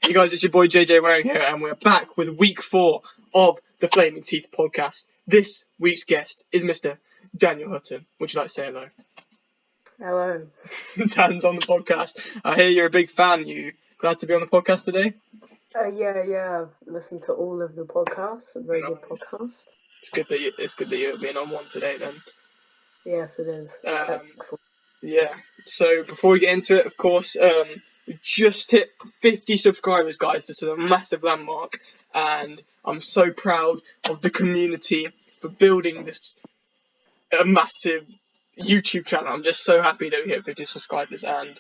Hey guys, it's your boy JJ Waring here, and we're back with week 4 of the Flaming Teeth podcast. This week's guest is Mr. Daniel Hutton. Would you like to say hello? Hello. Dan's on the podcast. I hear you're a big fan. You glad to be on the podcast today? Yeah. I've listened to all of the podcasts. A very good podcast. It's good that you're being on one today then. Yes, it is. Excellent. Yeah. So before we get into it, of course, we just hit 50 subscribers, guys. This is a massive landmark, and I'm so proud of the community for building this massive YouTube channel. I'm just so happy that we hit 50 subscribers, and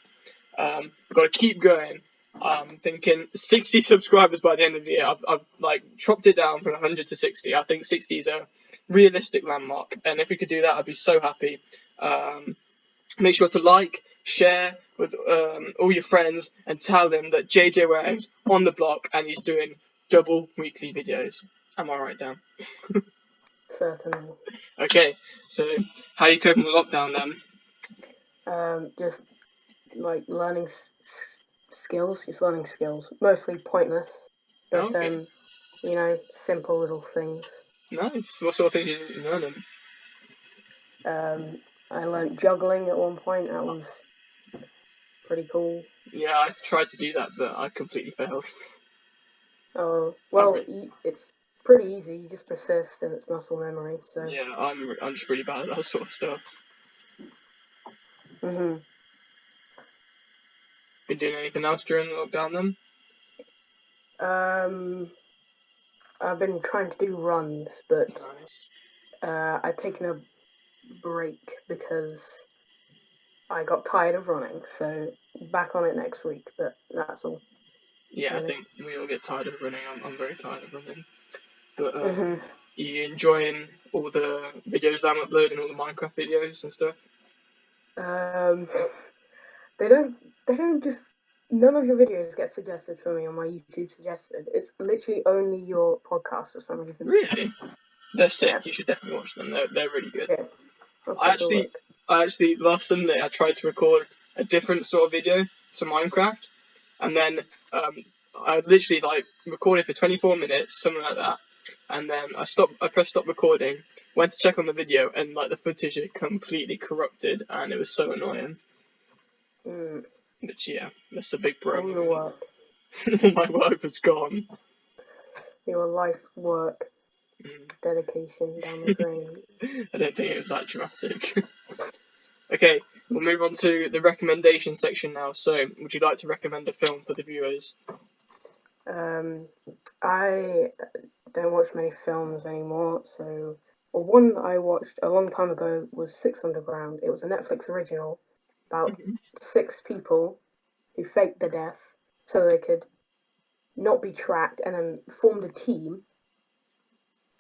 we've got to keep going. I'm thinking 60 subscribers by the end of the year. I've chopped it down from 100 to 60. I think 60 is a realistic landmark, and if we could do that, I'd be so happy. Make sure to like, share with all your friends, and tell them that JJ Waring's on the block and he's doing double weekly videos. Am I right, Dan? Certainly. Okay, so how are you coping with lockdown then? Just learning skills. Just learning skills. Mostly pointless, but Okay. simple little things. Nice. What sort of things are you learning? I learned juggling at one point. That was pretty cool. Yeah, I tried to do that, but I completely failed. Oh, well, it's pretty easy. You just persist, and it's muscle memory. So yeah, I'm just really bad at that sort of stuff. Mhm. Been doing anything else during the lockdown then? I've been trying to do runs, but Nice. I've taken a break because I got tired of running, so back on it next week, but that's all. Yeah, really. I think we all get tired of running. I'm very tired of running. But you enjoying all the videos that I'm uploading, all the Minecraft videos and stuff? They don't just, none of your videos get suggested for me on my YouTube suggested. It's literally only your podcast for some reason. Really? They're sick. Yeah. You should definitely watch them. They're really good. Yeah. I actually last Sunday I tried to record a different sort of video to Minecraft, and then I literally recorded for 24 minutes, something like that, and then I pressed stop recording, went to check on the video, and the footage had completely corrupted, and it was so annoying. But yeah, that's a big bro. All your work. All my work was gone. Your life work. Dedication down the drain. I don't think it was that dramatic. Okay, we'll move on to the recommendation section now. So, would you like to recommend a film for the viewers? I don't watch many films anymore, so one I watched a long time ago was Six Underground. It was a Netflix original about 6 people who faked their death so they could not be tracked, and then formed a team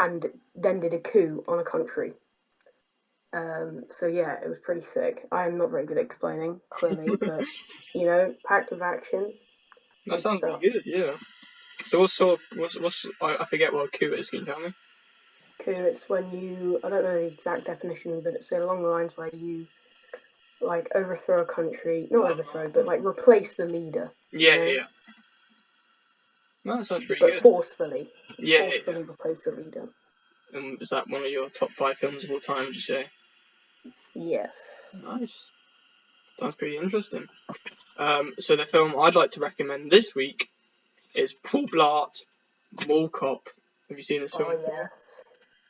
and then did a coup on a country. So yeah, it was pretty sick. I'm not very good at explaining, clearly, but packed with action. That sounds really good, yeah. So I forget what a coup is, can you tell me? Coup, it's when you, I don't know the exact definition, but it's along the lines where you overthrow a country, not overthrow, but replace the leader. Yeah. No, that sounds pretty good. But forcefully. Yeah. Forcefully replace the leader. Is that one of your top 5 films of all time, would you say? Yes. Nice. Sounds pretty interesting. So the film I'd like to recommend this week is Blart Mall Cop. Have you seen this film before? Yes.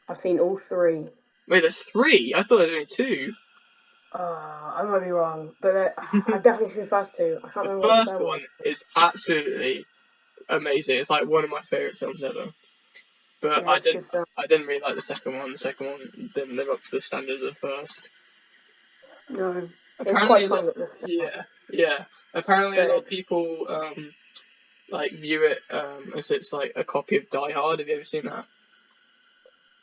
I've seen all 3. Wait, there's 3? I thought there was only 2. I might be wrong, but I've definitely seen the first 2. I can't remember The what first one is absolutely amazing. It's one of my favourite films ever. But yeah, I didn't really like the second one. The second one didn't live up to the standard of the first. No. Apparently, quite fun at the start. Yeah. Apparently, a lot of people view it as it's a copy of Die Hard. Have you ever seen that?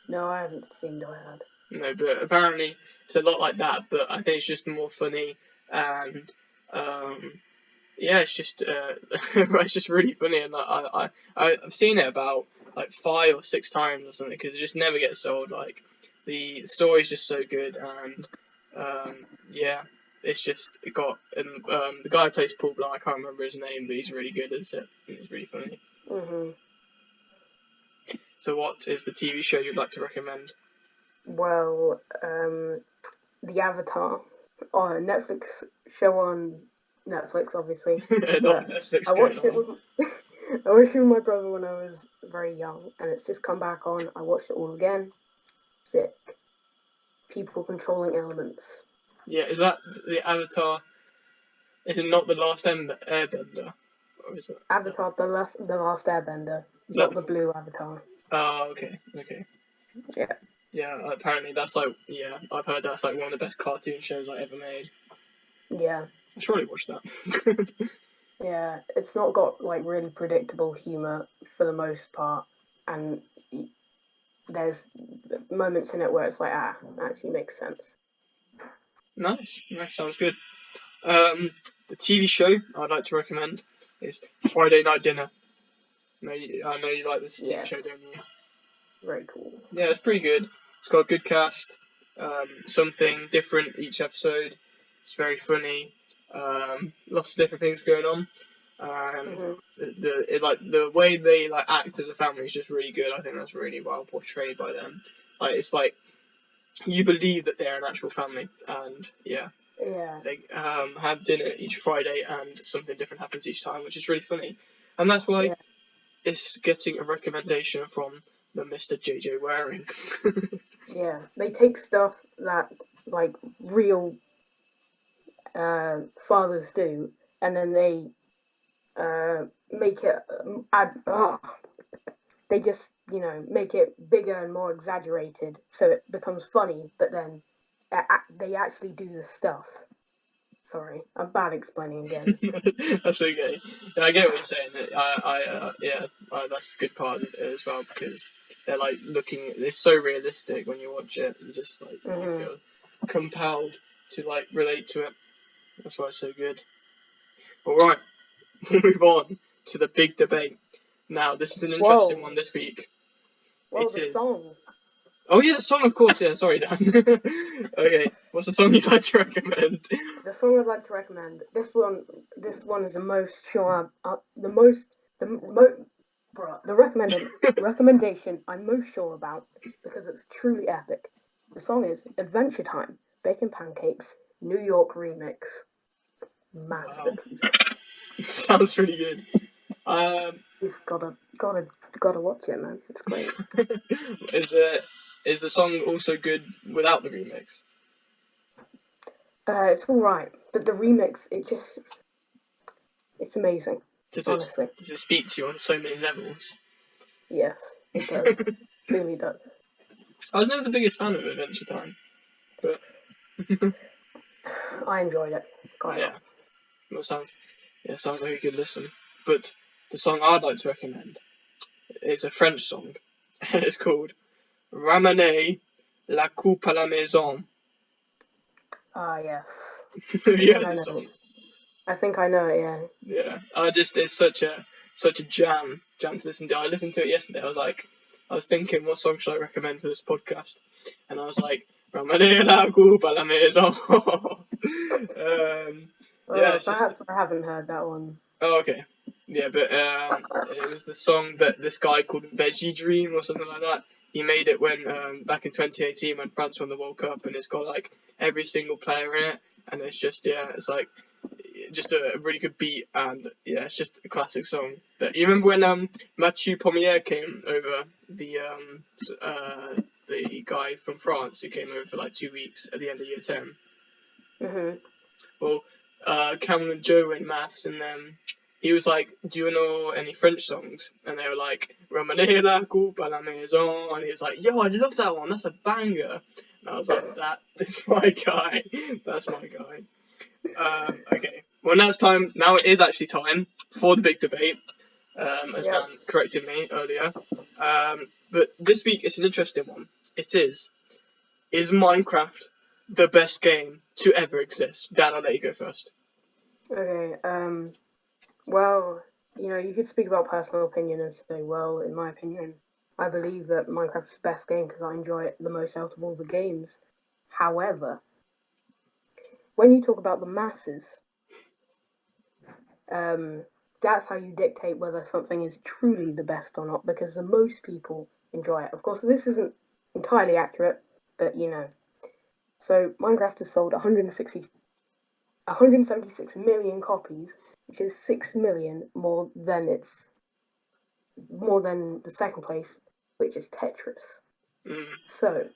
No, I haven't seen Die Hard. No, but apparently it's a lot like that. But I think it's just more funny, and it's just it's just really funny. And I've seen it about 5 or 6 times or something, because it just never gets old. The story's just so good, and yeah. it's just got the guy who plays Paul Blart. I can't remember his name, but he's really good at it. And he's really funny. Mhm. So, what is the TV show you'd like to recommend? Well, the Avatar, or a Netflix show on Netflix, obviously. Not But Netflix I going watched it on. with I watched it with my brother when I was very young, and it's just come back on. I watched it all again. Sick. People controlling elements. Yeah, is that the Avatar? Is it not the Last Airbender, or is it? Avatar, the last Airbender, Is that not the? the blue Avatar. Oh, okay, okay. Yeah. Yeah, apparently that's like I've heard that's like one of the best cartoon shows I ever made. Yeah. I should probably watch that. Yeah. It's not got like really predictable humor for the most part, and there's moments in it where it's like, actually makes sense. Nice, sounds good. The TV show I'd like to recommend is Friday Night Dinner. I know you like this TV show, Yes. don't you? Very cool. Yeah, it's pretty good. It's got a good cast. Something different each episode. It's very funny. Lots of different things going on. And Hmm. the way they like act as a family is just really good. I think that's really well portrayed by them. Like it's like you believe that they're an actual family, and yeah, Yeah. they have dinner each Friday, and something different happens each time, which is really funny. And that's why Yeah. it's getting a recommendation from the Mr. JJ Waring. Yeah. They take stuff that like real fathers do, and then they make it they just make it bigger and more exaggerated, so it becomes funny. But then they actually do the stuff. Sorry, I'm bad explaining again. That's okay. Yeah, I get what you're saying. That's a good part of it as well because they're like looking. It's so realistic when you watch it. You just like you Hmm. feel compelled to like relate to it. That's why it's so good. All right, we'll move on to the big debate. Now, this is an interesting one Whoa, this week. whoa, It the is. song. Oh yeah, the song, of course. Yeah, sorry, Dan. Okay, what's the song you'd like to recommend? The song I'd like to recommend. This one is the most sure. The most the mo. Bruh, the recommendation I'm most sure about because it's truly epic. The song is Adventure Time, Bacon Pancakes, New York Remix. Wow, Masterpiece. sounds really good. Um, He's gotta watch it, man. It's great. is uh, is the song also good without the remix? It's all right, but the remix, it's amazing. Does it Honestly, does it speak to you on so many levels? yes, it does. Truly does. I was never the biggest fan of Adventure Time, but I enjoyed it quite a yeah, lot. that sounds like a good listen. But the song I'd like to recommend is a French song. It's called Ramenez la coupe à la maison. Ah, yes. Have I you think heard I the know. song? I think I know it. Yeah. Yeah, I just it's such a jam to listen to. I listened to it yesterday. I was thinking, what song should I recommend for this podcast? And I was like, Ramenez la coupe à la maison. Yeah, it's just Perhaps I haven't heard that one. oh okay. Yeah, but it was the song that this guy called Veggie Dream or something like that. He made it when back in 2018 when France won the World Cup, and it's got like every single player in it, and it's just it's like just a really good beat, and yeah, it's just a classic song. That you remember when Mathieu Pommier came over, the guy from France who came over for like 2 weeks at the end of year 10. Hmm. Well, Cameron and Joe were in maths, and he was like, "Do you know any French songs?" And they were like, "Ramenez la coupe à la maison," and he was like, "Yo, I love that one. That's a banger." And I was like, "That is my guy. That's my guy." Okay. Well, now it's time. Now it is actually time for the big debate. As Yep. Dan corrected me earlier. But this week it's an interesting one. It is. Is Minecraft the best game to ever exist? Dan, I'll let you go first. Okay. Well, you could speak about personal opinion and say, well, in my opinion, I believe that Minecraft's the best game because I enjoy it the most out of all the games. However, when you talk about the masses, that's how you dictate whether something is truly the best or not, because the most people enjoy it. Of course, this isn't entirely accurate, but you know. So Minecraft has sold 176 million copies, which is 6 million more than the second place, which is Tetris. So,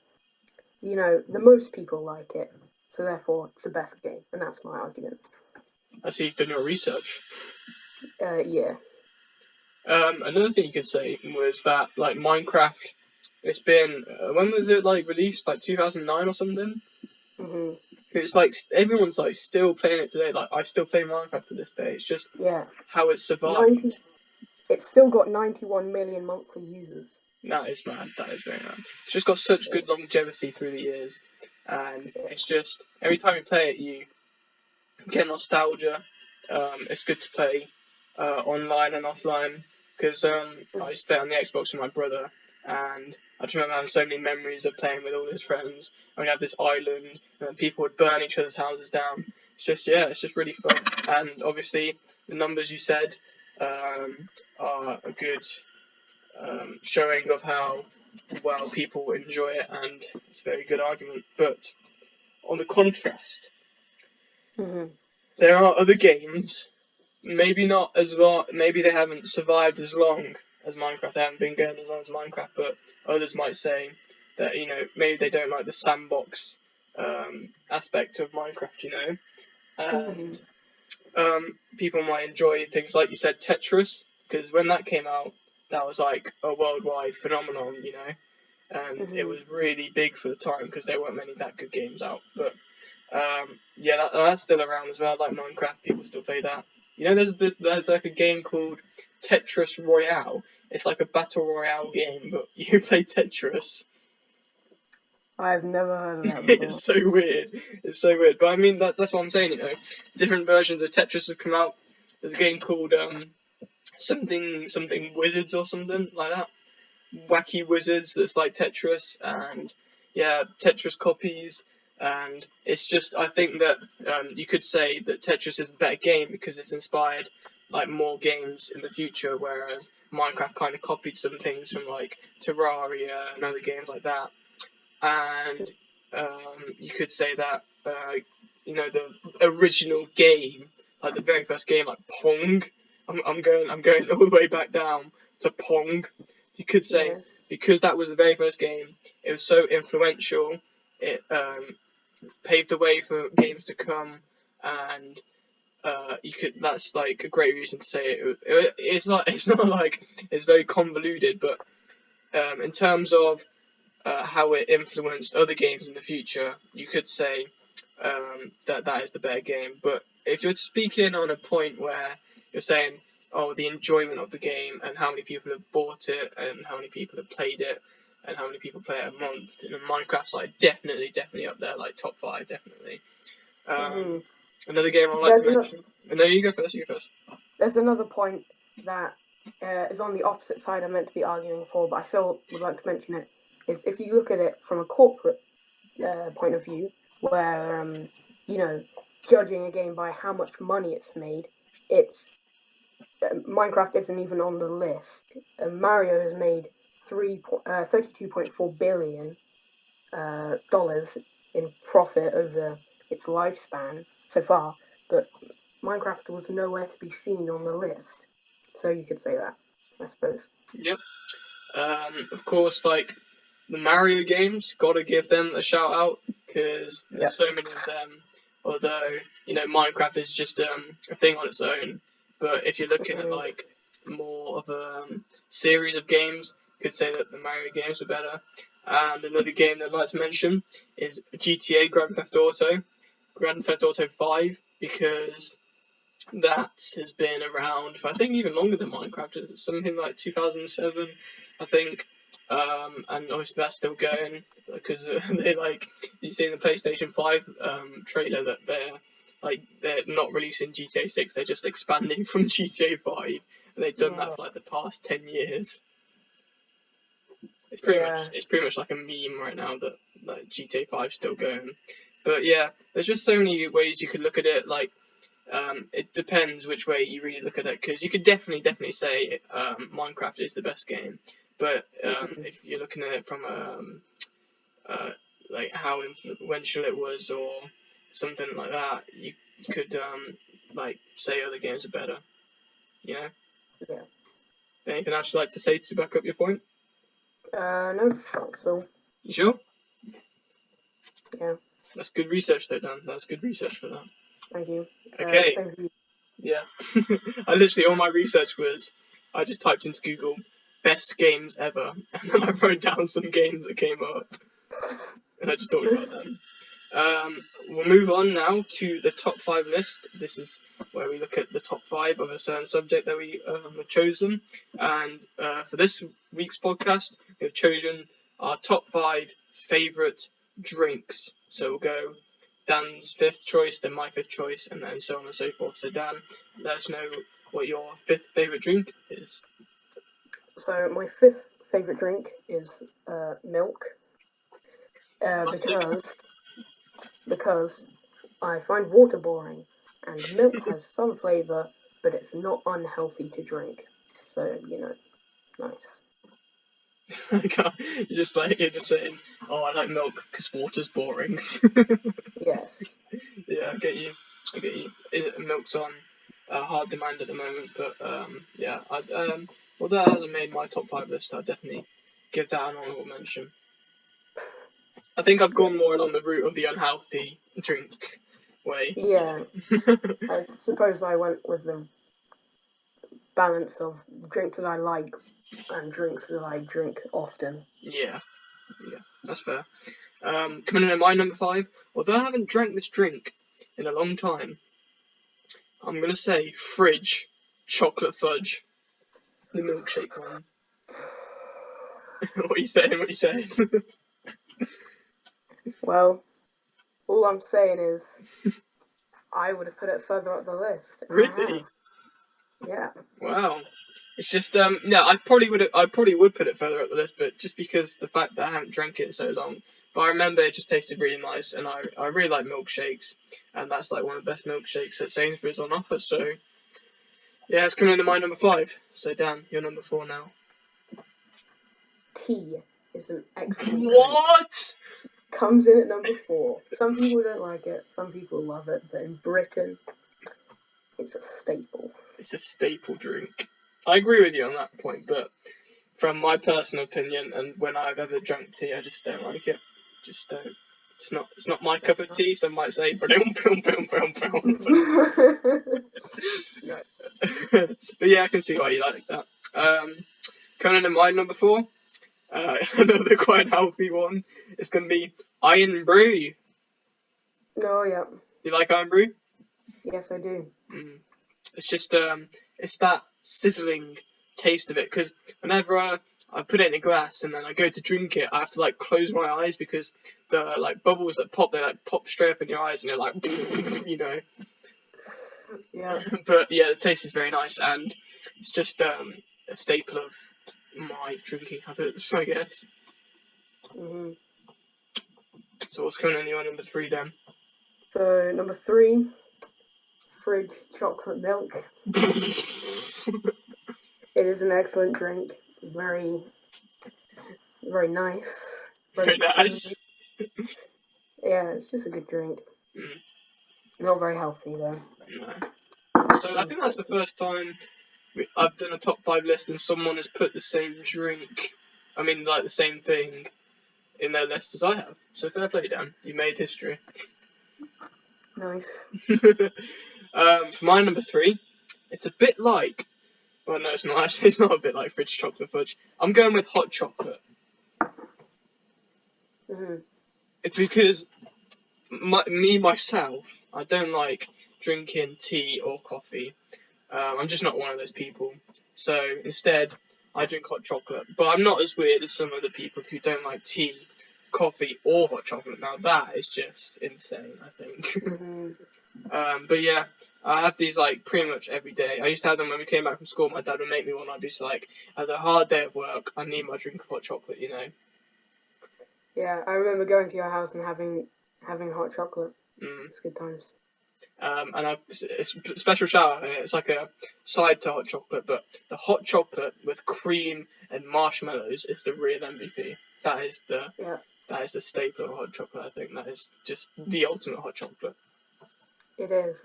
you know, the most people like it, so therefore it's the best game, and that's my argument. I see you've done your research. Yeah. Another thing you could say was that, like, Minecraft, it's been, when was it, like, released? Like, 2009 or something? Mm-hmm. It's like, everyone's, like, still playing it today. Like, I still play Minecraft to this day. It's just how it survived. It's still got 91 million monthly users. That is mad. That is very mad. It's just got such good longevity through the years. And it's just, every time you play it, you get nostalgia. It's good to play online and offline, because I used to play on the Xbox with my brother, and I just remember having so many memories of playing with all his friends. And we'd have this island, and then people would burn each other's houses down. It's just really fun. And obviously, the numbers you said are a good showing of how well people enjoy it, and it's a very good argument. But on the contrast, there are other games, maybe not as long, maybe they haven't survived as long as Minecraft, they haven't been going as long as Minecraft, but others might say that, you know, maybe they don't like the sandbox aspect of Minecraft, you know, and people might enjoy things like you said, Tetris, because when that came out, that was like a worldwide phenomenon, you know, and it was really big for the time because there weren't many that good games out. But yeah, that's still around as well. Like Minecraft, people still play that. You know, there's like a game called Tetris Royale. It's like a battle royale game, but you play Tetris. I've never heard of that before. It's so weird. It's so weird. But I mean, that's what I'm saying. You know, different versions of Tetris have come out. There's a game called something Wizards or something like that. Wacky Wizards that's like Tetris, and yeah, Tetris copies. And it's just, I think that you could say that Tetris is a better game because it's inspired like more games in the future, whereas Minecraft kind of copied some things from like Terraria and other games like that. And you could say that you know, the original game, like the very first game, like Pong. I'm going all the way back down to Pong. You could say because that was the very first game, it was so influential. It paved the way for games to come, and you could. That's like a great reason to say it. It's not like it's very convoluted, but in terms of how it influenced other games in the future, you could say that is the better game. But if you're speaking on a point where you're saying, oh, the enjoyment of the game and how many people have bought it and how many people have played it and how many people play it a month, and Minecraft's like definitely up there, like top 5, definitely. Another game I'd like to mention. No, you go first. There's another point that is on the opposite side I meant to be arguing for, but I still would like to mention it. Is if you look at it from a corporate point of view, where you know, judging a game by how much money it's made, it's Minecraft isn't even on the list. Mario has made $32.4 billion dollars in profit over its lifespan so far, but Minecraft was nowhere to be seen on the list. So you could say that, I suppose. Yep. Of course, like the Mario games, gotta give them a shout out because there's so many of them. Although, you know, Minecraft is just a thing on its own. But if you're looking at like more of a series of games, you could say that the Mario games were better. And another game that I'd like to mention is GTA Grand Theft Auto 5, because that has been around for I think even longer than Minecraft. It's something like 2007, I think. And obviously that's still going because they like you see in the PlayStation 5 trailer that they're not releasing GTA 6. They're just expanding from GTA 5, and they've done that for like the past 10 years. It's pretty much like a meme right now that like GTA 5 is still going. But yeah, there's just so many ways you could look at it. Like, it depends which way you really look at it, because you could definitely say Minecraft is the best game. But if you're looking at it from like how influential it was or something like that, you could like say other games are better. You know. Yeah. Anything else you'd like to say to back up your point? No, so. You sure? Yeah. That's good research, though, Dan. That's good research for that. Thank you. Okay. Same for you. Yeah. I literally, all my research was, I just typed into Google, best games ever, and then I wrote down some games that came up, and I just talked about them. We'll move on now to the top 5 list. This is where we look at the top 5 of a certain subject that we have chosen. And for this week's podcast, we've chosen our top 5 favourite drinks. So we'll go Dan's 5th choice, then my 5th choice, and then so on and so forth. So Dan, let us know what your 5th favourite drink is. So my 5th favourite drink is milk. Because I find water boring, and milk has some flavour, but it's not unhealthy to drink. So, nice. You're just saying, oh, I like milk because water's boring. Yes. Yeah, I get you. Milk's on hard demand at the moment, but yeah, although that hasn't made my top 5 list, I'd definitely give that an honourable mention. I think I've gone more along the route of the unhealthy drink way. Yeah. I suppose I went with the balance of drinks that I like and drinks that I drink often. Yeah, that's fair. Coming in at my number 5, although I haven't drank this drink in a long time, I'm going to say fridge chocolate fudge. The milkshake one. What are you saying? Well, all I'm saying is I would have put it further up the list. Really? Yeah. Wow. It's just no, I probably would put it further up the list, but just because the fact that I haven't drank it in so long. But I remember it just tasted really nice, and I really like milkshakes, and that's like one of the best milkshakes that Sainsbury's on offer. So yeah, it's coming into my number 5. So Dan, you're number 4 now. Tea is an excellent What? Drink. Comes in at number 4. Some people don't like it, some people love it, but in Britain, it's a staple. It's a staple drink. I agree with you on that point, but from my personal opinion, and when I've ever drank tea, I just don't like it. Just don't. It's not my cup of tea. Some might say, but yeah, I can see why you like that. Coming in at my number 4, another quite healthy one. It's going to be Iron Brew. Oh, yeah. You like Iron Brew? Yes, I do. It's just it's that sizzling taste of it, because whenever I put it in a glass and then I go to drink it, I have to like close my eyes because the like bubbles that pop, they like pop straight up in your eyes and you're like, you know. Yeah. But yeah, the taste is very nice, and it's just a staple of my drinking habits, I guess. Mm-hmm. So what's coming on your number 3 then? So number 3, fridge chocolate milk. It is an excellent drink. Very, very nice. Very nice. Yeah, it's just a good drink. Not very healthy though. No. So I think that's the first time I've done a top 5 list and someone has put the same drink, like the same thing, in their list as I have. So fair play, Dan. You made history. Nice. For my number 3, it's a bit like... Well, no, it's not actually. It's not a bit like fridge chocolate fudge. I'm going with hot chocolate. Mm-hmm. It's because myself, I don't like drinking tea or coffee. I'm just not one of those people. So instead, I drink hot chocolate. But I'm not as weird as some other people who don't like tea, coffee, or hot chocolate. Now that is just insane, I think. Mm-hmm. But yeah, I have these like pretty much every day. I used to have them when we came back from school. My dad would make me one. I'd be just like, after a hard day of work, I need my drink of hot chocolate, you know. Yeah, I remember going to your house and having Having hot chocolate. Mm. It's good times. And it's a special shout out. It's like a side to hot chocolate, but the hot chocolate with cream and marshmallows is the real MVP. That is the staple of hot chocolate. I think that is just the ultimate hot chocolate. It is.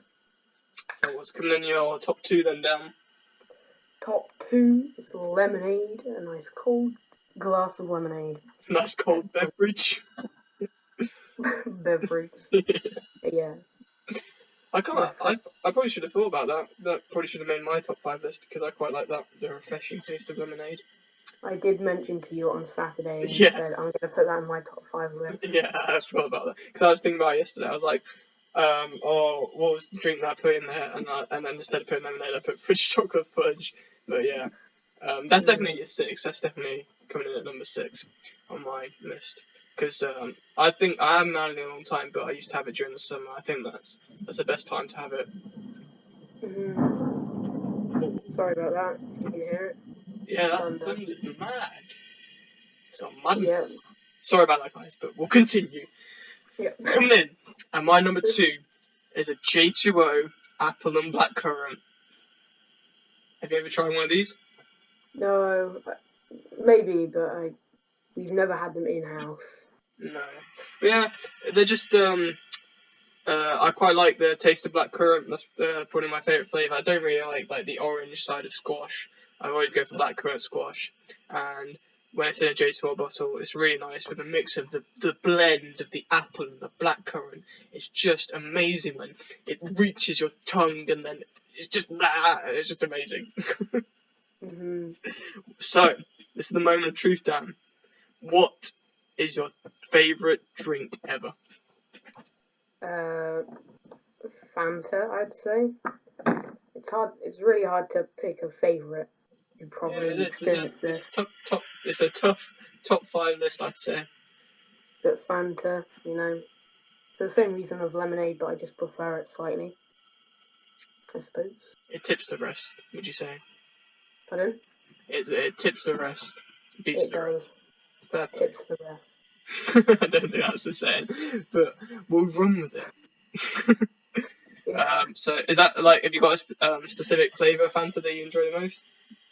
So what's coming in your top 2 then, Dan? Top 2 is lemonade, a nice cold glass of lemonade. Nice cold beverage. Beverage. Yeah. I probably should have thought about that. That probably should have made my top 5 list because I quite like that. The refreshing taste of lemonade. I did mention to you on Saturday and Yeah. you said I'm going to put that in my top 5 list. Yeah, I forgot about that because I was thinking about it yesterday. I was like, oh, what was the drink that I put in there? And then instead of putting lemonade, I put fudge chocolate fudge. But yeah, that's definitely a 6. That's definitely coming in at number 6 on my list. Because I think I haven't had it in a long time, but I used to have it during the summer. I think that's the best time to have it. Sorry about that. If you can hear it. Yeah, that's Thunder. thunder's mad. It's on madness. Yeah. Sorry about that, guys, but we'll continue. Yeah. Coming in, and my number 2 is a J2O apple and blackcurrant. Have you ever tried one of these? No, maybe, but we've never had them in house. No. But yeah, they're just I quite like the taste of blackcurrant. That's probably my favourite flavour. I don't really like the orange side of squash. I always go for blackcurrant squash. And when it's in a J2O bottle, it's really nice with a mix of the blend of the apple and the blackcurrant. It's just amazing when it reaches your tongue and then it's just amazing. So, this is the moment of truth, Dan. What is your favourite drink ever? Fanta, I'd say. It's really hard to pick a favourite. You probably experienced this. It's a tough top 5 list, I'd say. But Fanta, for the same reason of lemonade, but I just prefer it slightly, I suppose. It tips the rest, would you say? Pardon? It tips the rest. Beats the rest. It tips the rest. I don't think that's the saying, but we'll run with it. Yeah. So is that have you got a specific flavour Fanta that you enjoy the most?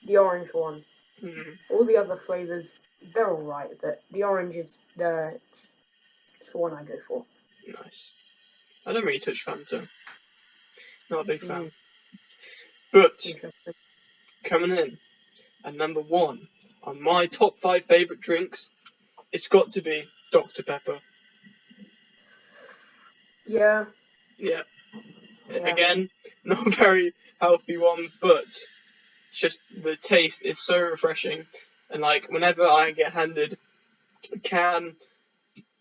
The orange one. Mm-hmm. All the other flavours, they're alright, but the orange is it's the one I go for. Nice. I don't really touch Fanta. Not a big fan. But coming in at number 1 on my top 5 favourite drinks, it's got to be Dr. Pepper. Yeah. Again, not a very healthy one, but it's just the taste is so refreshing. And whenever I get handed a can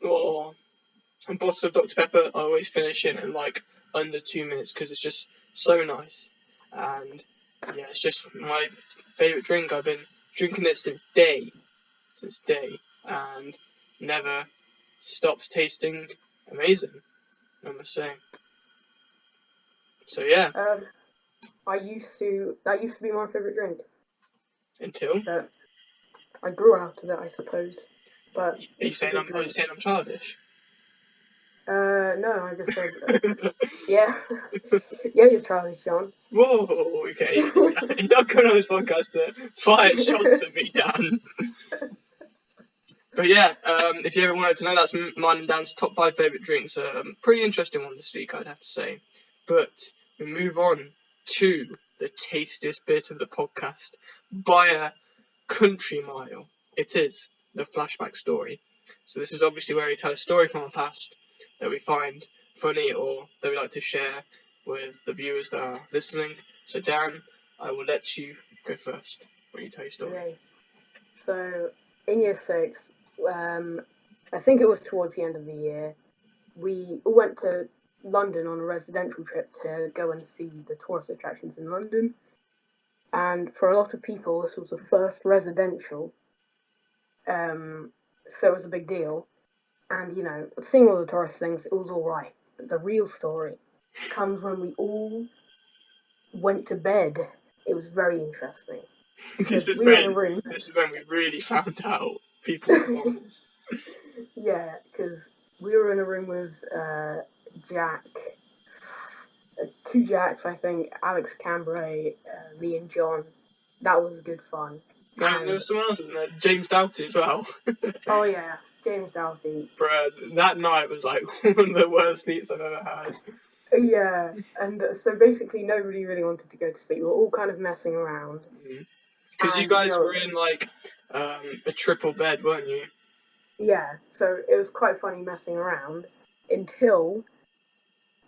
or a bottle of Dr. Pepper, I always finish it in under 2 minutes because it's just so nice. And yeah, it's just my favourite drink. I've been drinking it since day, and never stops tasting amazing, I must say. So yeah. That used to be my favourite drink. Until? But I grew out of it, I suppose. But are you saying I'm childish? No, I just said yeah. Yeah, you're childish, John. Whoa, okay. You're not going on this podcast to fire shots at me, Dan. But yeah, if you ever wanted to know, that's mine and Dan's top 5 favourite drinks. Pretty interesting one to seek, I'd have to say. But we move on to the tastiest bit of the podcast by a country mile. It is the Flashback Story. So this is obviously where we tell a story from our past that we find funny or that we like to share with the viewers that are listening. So Dan, I will let you go first when you tell your story. Okay. So in year 6, I think it was towards the end of the year, we all went to London on a residential trip to go and see the tourist attractions in London. And for a lot of people, this was the first residential, so it was a big deal. And, seeing all the tourist things, it was all right. But the real story comes when we all went to bed. It was very interesting. This is when we really found out people were normal. Yeah, because we were in a room with Jack, two Jacks, I think, Alex Cambray, me and John. That was good fun. And there was someone else, isn't there? James Doughty as well. Oh yeah, James Doughty. Bruh, that night was like one of the worst sleeps I've ever had. Yeah, and so basically nobody really wanted to go to sleep. We were all kind of messing around. Because you guys were in like a triple bed, weren't you? Yeah, so it was quite funny messing around until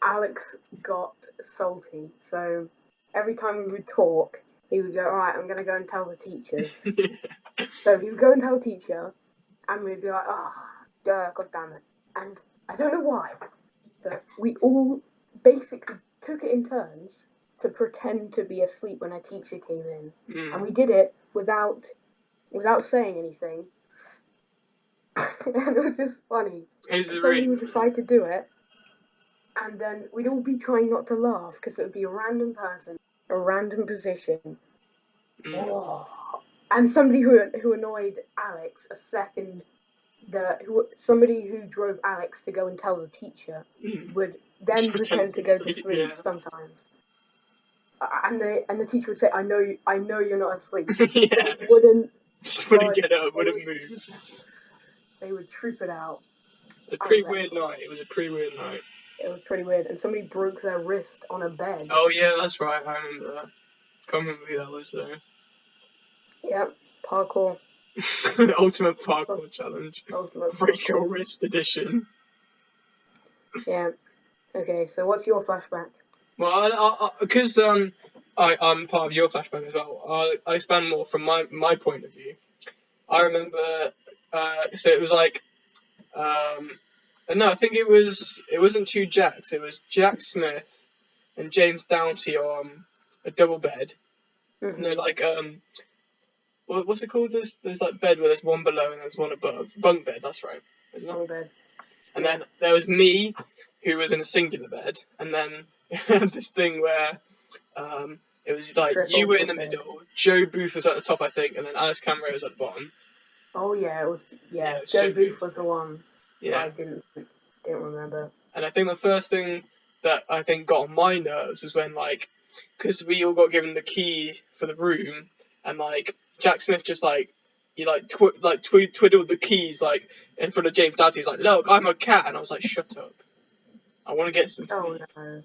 Alex got salty. So every time we would talk, he would go, "All right, I'm going to go and tell the teachers." So he would go and tell the teacher, and we'd be like, "Oh, God damn it!" And I don't know why, but we all basically took it in turns to pretend to be asleep when a teacher came in, and we did it without saying anything. And it was just funny. Somebody would decide to do it, and then we'd all be trying not to laugh because it would be a random person, a random position. Oh. And somebody who annoyed Alex a second, somebody who drove Alex to go and tell the teacher would then pretend to go to sleep sometimes. And the teacher would say, I know you're not asleep." Yeah. Wouldn't get up, wouldn't move. They would troop it out. A pretty weird night. It was a pretty weird night. It was pretty weird. And somebody broke their wrist on a bed. Oh yeah, that's right. I remember that. Can't remember who that was though. Yep, parkour. Ultimate parkour challenge. Break your wrist edition. Yeah. Okay, so what's your flashback? Well, because I'm part of your flashback as well. I expand more from my point of view. I remember. So it was like. No, I think it wasn't two Jacks. It was Jack Smith and James Doughty on a double bed. Mm-hmm. No, like what's it called? There's like bed where there's one below and there's one above. Bunk bed, that's right, isn't it? Bunk bed. And then there was me, who was in a singular bed, and then this thing where it was like you were in the middle, Joe Booth was at the top, I think, and then Alice Camero was at the bottom. Oh yeah, it was Joe Booth was the one. Yeah. I didn't remember. And I think the first thing that I think got on my nerves was when, like, because we all got given the key for the room, and like Jack Smith just like he twiddled the keys like in front of James Doughty. He's like, "Look, I'm a cat," and I was like, "Shut up! I want to get some sleep." Oh no!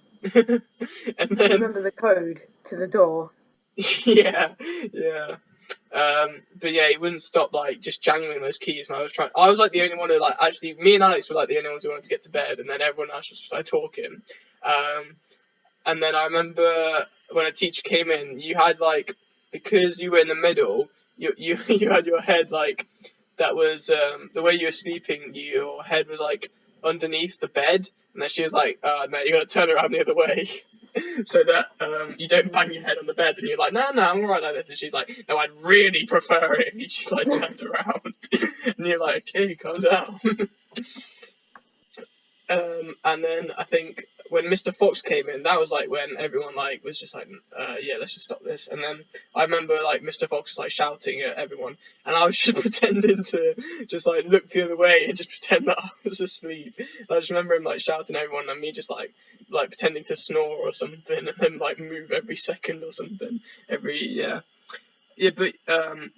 And then remember the code to the door. Yeah. But yeah, he wouldn't stop like just jangling those keys, and I was like the only one who like actually me and Alex were like the only ones who wanted to get to bed, and then everyone else just started talking. And then I remember when a teacher came in, you had like, because you were in the middle, you had your head like that was the way you were sleeping, your head was like underneath the bed, and then she was like, "No, you gotta turn around the other way." So that you don't bang your head on the bed, and you're like, no, I'm alright like this. And she's like, no, I'd really prefer it if you just like turned around. And you're like, okay, calm down. And then I think when Mr. Fox came in, that was like when everyone like was just like, yeah, let's just stop this. And then I remember like Mr. Fox was like shouting at everyone, and I was just pretending to just like look the other way and just pretend that I was asleep. And I just remember him like shouting at everyone, and me just like pretending to snore or something, and then like move every second or something. Yeah, but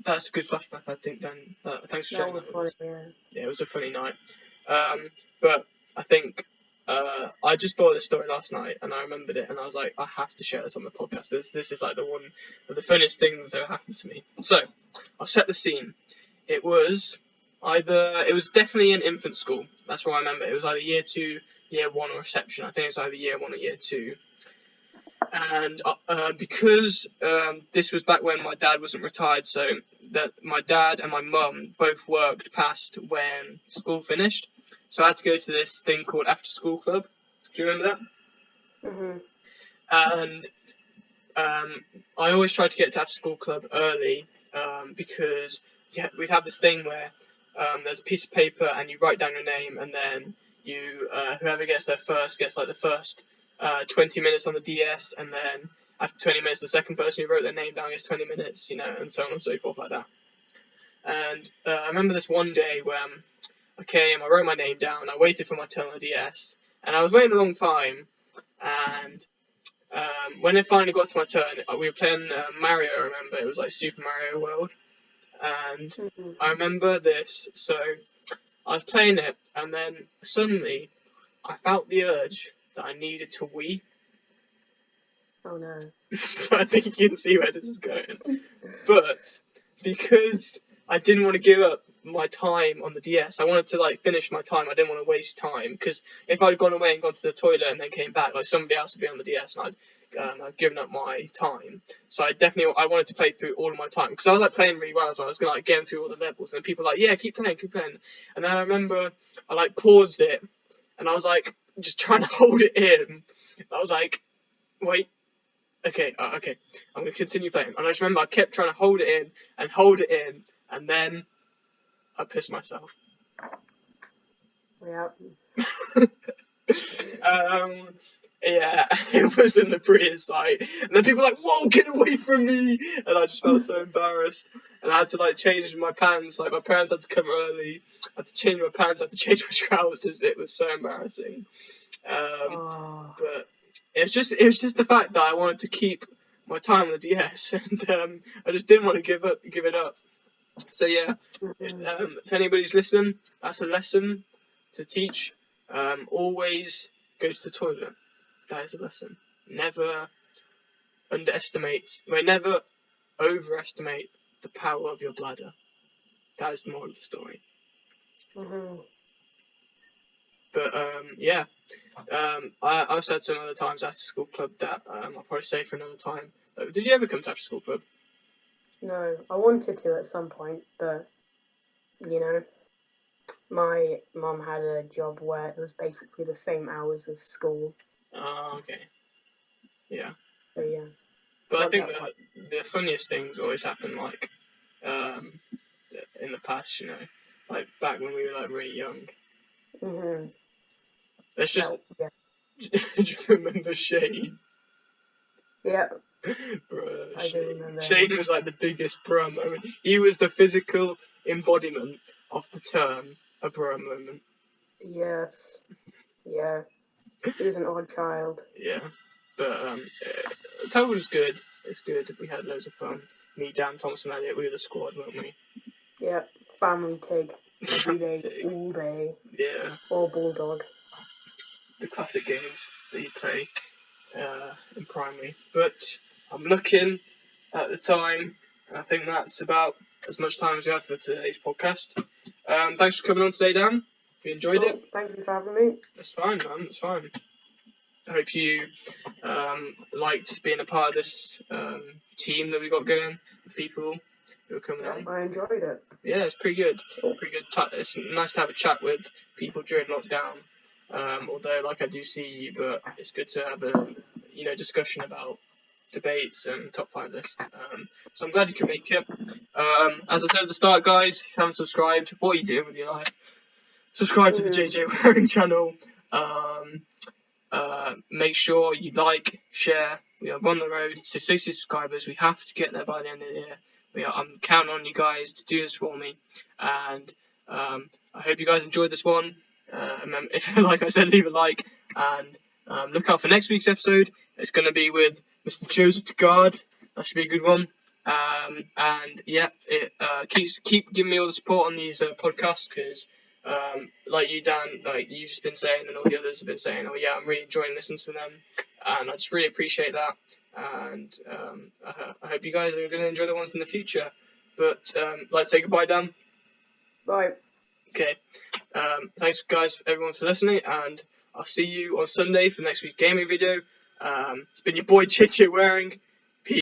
that's a good flashback, I think. Dan, thanks for sharing that with us. Yeah, it was a funny night. But I think I just thought of this story last night, and I remembered it, and I was like, I have to share this on the podcast. This is like the one of the funniest things that ever happened to me. So I'll set the scene. It was definitely in infant school. That's what I remember. It was either year 2, year 1, or reception. I think it's either year 1 or year 2. And because this was back when my dad wasn't retired, so that my dad and my mum both worked past when school finished. So I had to go to this thing called after school club. Do you remember that? Mm-hmm. And I always tried to get to after school club early because we'd have this thing where there's a piece of paper and you write down your name, and then you whoever gets there first gets like the first 20 minutes on the DS, and then after 20 minutes the second person who wrote their name down gets 20 minutes, and so on and so forth like that. And I remember this one day when I came, I wrote my name down, I waited for my turn on the DS, and I was waiting a long time, and when it finally got to my turn, we were playing Mario, I remember, it was like Super Mario World, and I remember this, so I was playing it, and then suddenly I felt the urge that I needed to wee. Oh no. So I think you can see where this is going. But because I didn't want to give up my time on the DS, I wanted to like finish my time. I didn't want to waste time because if I'd gone away and gone to the toilet and then came back, like somebody else would be on the DS and I'd given up my time. So I wanted to play through all of my time because I was like playing really well as well. I was gonna like get through all the levels and people were like, yeah, keep playing. And then I remember I like paused it and I was like just trying to hold it in. I was like, wait. Okay, I'm going to continue playing. And I just remember I kept trying to hold it in, and then I pissed myself. Yeah. Yeah, it was in the prettiest sight. And then people were like, whoa, get away from me! And I just felt so embarrassed. And I had to like change my pants, like my parents had to come early. I had to change my pants, I had to change my trousers. It was so embarrassing. But it was just the fact that I wanted to keep my time on the DS, and I just didn't want to give it up. So yeah, if anybody's listening, that's a lesson to teach. Always go to the toilet. That is a lesson. Never never overestimate the power of your bladder. That is the moral of the story. But yeah. I've said some other times after school club that I'll probably say for another time. Did you ever come to after school club? No, I wanted to at some point, but you know, my mum had a job where it was basically the same hours as school. Oh, okay. Yeah. So yeah. But I think the funniest things always happen like in the past, you know, like back when we were like really young. Let's just just remember Shane. Yeah. Bruh, I do remember. Shane was like the biggest bro moment. He was the physical embodiment of the term a bro moment. Yes. Yeah. He was an odd child. Yeah. But the total was good. It's good. We had loads of fun. Me, Dan, Thomas, and Elliot, we were the squad, weren't we? Yeah. Family Tig. Every day, all day. Yeah. Or Bulldog. The classic games that you play in primary. But I'm looking at the time. I think that's about as much time as we have for today's podcast. Thanks for coming on today, Dan. If you enjoyed it. Thank you for having me. That's fine, man. That's fine. I hope you liked being a part of this team that we got going, the people who are coming on. I enjoyed it. Yeah, it's pretty good. Pretty good. It's nice to have a chat with people during lockdown. Although, like, I do see you, but it's good to have a discussion about debates and top 5 lists. So I'm glad you can make it. As I said at the start, guys, if you haven't subscribed, what are you doing with your life? Subscribe to the JJ Waring channel. Make sure you like, share. We are on the road to 60 subscribers. We have to get there by the end of the year. I'm counting on you guys to do this for me. And I hope you guys enjoyed this one. If, like I said, leave a like. And look out for next week's episode. It's going to be with Mr. Joseph Tegard. That should be a good one. And yeah, keep giving me all the support on these podcasts because like you, Dan, like you've just been saying, and all the others have been saying, oh yeah, I'm really enjoying listening to them, and I just really appreciate that. And I hope you guys are going to enjoy the ones in the future. But let's say goodbye, Dan. Bye. Okay. Thanks, guys, everyone for listening, and I'll see you on Sunday for next week's gaming video. It's been your boy JJ Waring.